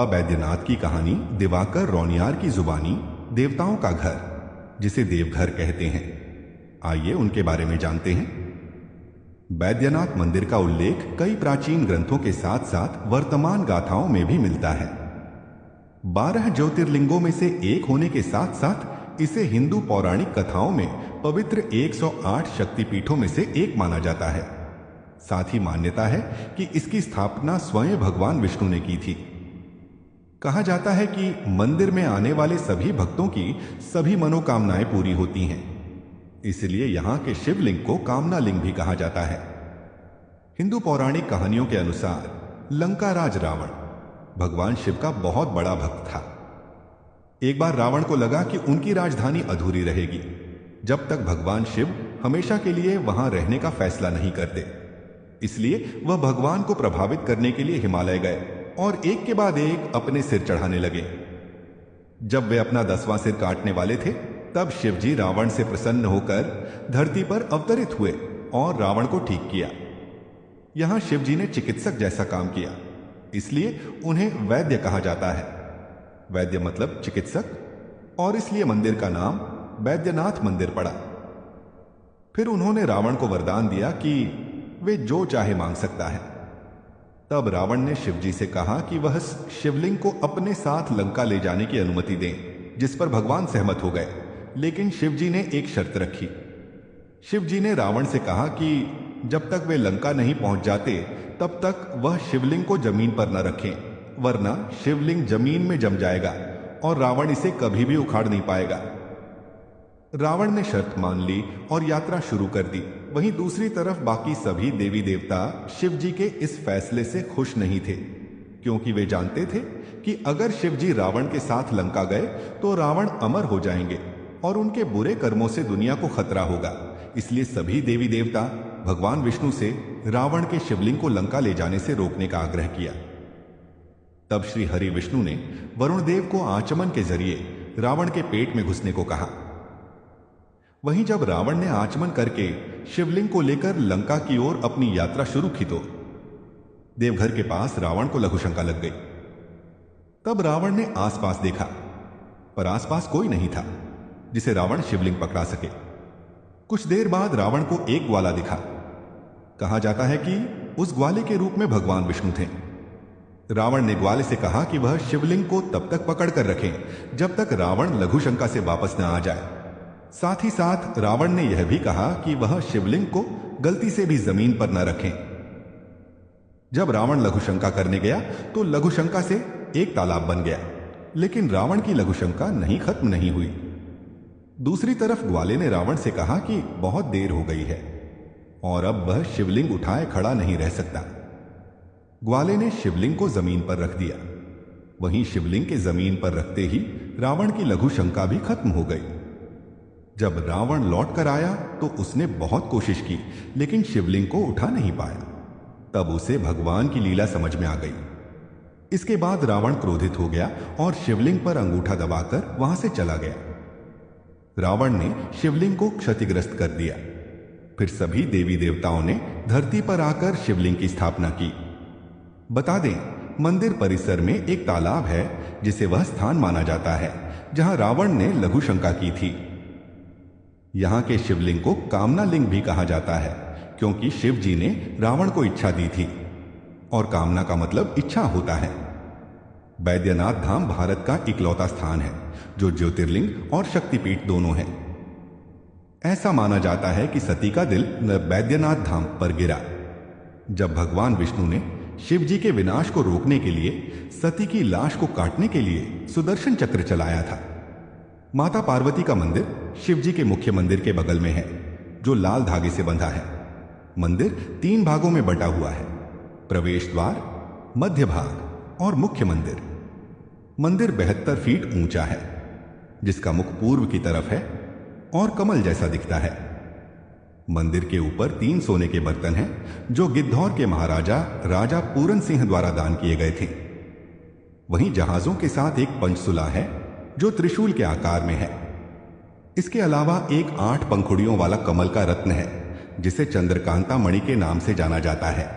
बैद्यनाथ की कहानी दिवाकर रौनियार की जुबानी देवताओं का घर, जिसे देवघर कहते हैं। आइए उनके बारे में जानते हैं। बैद्यनाथ मंदिर का उल्लेख कई प्राचीन ग्रंथों के साथ साथ वर्तमान गाथाओं में भी मिलता है। 12 ज्योतिर्लिंगों में से एक होने के साथ साथ इसे हिंदू पौराणिक कथाओं में पवित्र 108 शक्तिपीठों में से एक माना जाता है। साथ ही मान्यता है कि इसकी स्थापना स्वयं भगवान विष्णु ने की थी। कहा जाता है कि मंदिर में आने वाले सभी भक्तों की सभी मनोकामनाएं पूरी होती हैं, इसलिए यहां के शिवलिंग को कामना लिंग भी कहा जाता है। हिंदू पौराणिक कहानियों के अनुसार लंका राज रावण भगवान शिव का बहुत बड़ा भक्त था। एक बार रावण को लगा कि उनकी राजधानी अधूरी रहेगी जब तक भगवान शिव हमेशा के लिए वहां रहने का फैसला नहीं करते। इसलिए वह भगवान को प्रभावित करने के लिए हिमालय गए और एक के बाद एक अपने सिर चढ़ाने लगे। जब वे अपना 10वां सिर काटने वाले थे, तब शिवजी रावण से प्रसन्न होकर धरती पर अवतरित हुए और रावण को ठीक किया। यहां शिवजी ने चिकित्सक जैसा काम किया, इसलिए उन्हें वैद्य कहा जाता है। वैद्य मतलब चिकित्सक, और इसलिए मंदिर का नाम बैद्यनाथ मंदिर पड़ा। फिर उन्होंने रावण को वरदान दिया कि वे जो चाहे मांग सकता है। तब रावण ने शिवजी से कहा कि वह शिवलिंग को अपने साथ लंका ले जाने की अनुमति दें, जिस पर भगवान सहमत हो गए। लेकिन शिवजी ने एक शर्त रखी। शिवजी ने रावण से कहा कि जब तक वे लंका नहीं पहुंच जाते तब तक वह शिवलिंग को जमीन पर न रखें, वरना शिवलिंग जमीन में जम जाएगा और रावण इसे कभी भी उखाड़ नहीं पाएगा। रावण ने शर्त मान ली और यात्रा शुरू कर दी। वहीं दूसरी तरफ बाकी सभी देवी देवता शिवजी के इस फैसले से खुश नहीं थे, क्योंकि वे जानते थे कि अगर शिवजी रावण के साथ लंका गए तो रावण अमर हो जाएंगे और उनके बुरे कर्मों से दुनिया को खतरा होगा। इसलिए सभी देवी देवता भगवान विष्णु से रावण के शिवलिंग को लंका ले जाने से रोकने का आग्रह किया। तब श्री हरि विष्णु ने वरुण देव को आचमन के जरिए रावण के पेट में घुसने को कहा। वहीं जब रावण ने आचमन करके शिवलिंग को लेकर लंका की ओर अपनी यात्रा शुरू की तो देवघर के पास रावण को लघुशंका लग गई। तब रावण ने आसपास देखा, पर आसपास कोई नहीं था जिसे रावण शिवलिंग पकड़ा सके। कुछ देर बाद रावण को एक ग्वाला दिखा। कहा जाता है कि उस ग्वाले के रूप में भगवान विष्णु थे। रावण ने ग्वाले से कहा कि वह शिवलिंग को तब तक पकड़ कर रखें जब तक रावण लघुशंका से वापस न आ जाए। साथ ही साथ रावण ने यह भी कहा कि वह शिवलिंग को गलती से भी जमीन पर न रखें। जब रावण लघुशंका करने गया तो लघुशंका से एक तालाब बन गया, लेकिन रावण की लघुशंका खत्म नहीं हुई। दूसरी तरफ ग्वाले ने रावण से कहा कि बहुत देर हो गई है और अब वह शिवलिंग उठाए खड़ा नहीं रह सकता। ग्वाले ने शिवलिंग को जमीन पर रख दिया। वहीं शिवलिंग के जमीन पर रखते ही रावण की लघुशंका भी खत्म हो गई। जब रावण लौट कर आया तो उसने बहुत कोशिश की, लेकिन शिवलिंग को उठा नहीं पाया। तब उसे भगवान की लीला समझ में आ गई। इसके बाद रावण क्रोधित हो गया और शिवलिंग पर अंगूठा दबाकर वहां से चला गया। रावण ने शिवलिंग को क्षतिग्रस्त कर दिया। फिर सभी देवी देवताओं ने धरती पर आकर शिवलिंग की स्थापना की। बता दें, मंदिर परिसर में एक तालाब है जिसे वह स्थान माना जाता है जहां रावण ने लघुशंका की थी। यहां के शिवलिंग को कामना लिंग भी कहा जाता है, क्योंकि शिव जी ने रावण को इच्छा दी थी और कामना का मतलब इच्छा होता है। बैद्यनाथ धाम भारत का इकलौता स्थान है जो ज्योतिर्लिंग और शक्तिपीठ दोनों है। ऐसा माना जाता है कि सती का दिल बैद्यनाथ धाम पर गिरा जब भगवान विष्णु ने शिव जी के विनाश को रोकने के लिए सती की लाश को काटने के लिए सुदर्शन चक्र चलाया था। माता पार्वती का मंदिर शिवजी के मुख्य मंदिर के बगल में है, जो लाल धागे से बंधा है। मंदिर 3 भागों में बटा हुआ है: प्रवेश द्वार, मध्य भाग और मुख्य मंदिर। मंदिर 72 फीट ऊंचा है, जिसका मुख पूर्व की तरफ है और कमल जैसा दिखता है। मंदिर के ऊपर 3 सोने के बर्तन हैं, जो गिद्धौर के महाराजा राजा पूरन सिंह द्वारा दान किए गए थे। वहीं जहाजों के साथ एक पंचसुला है जो त्रिशूल के आकार में है। इसके अलावा एक 8 पंखुड़ियों वाला कमल का रत्न है, जिसे चंद्रकांता मणि के नाम से जाना जाता है।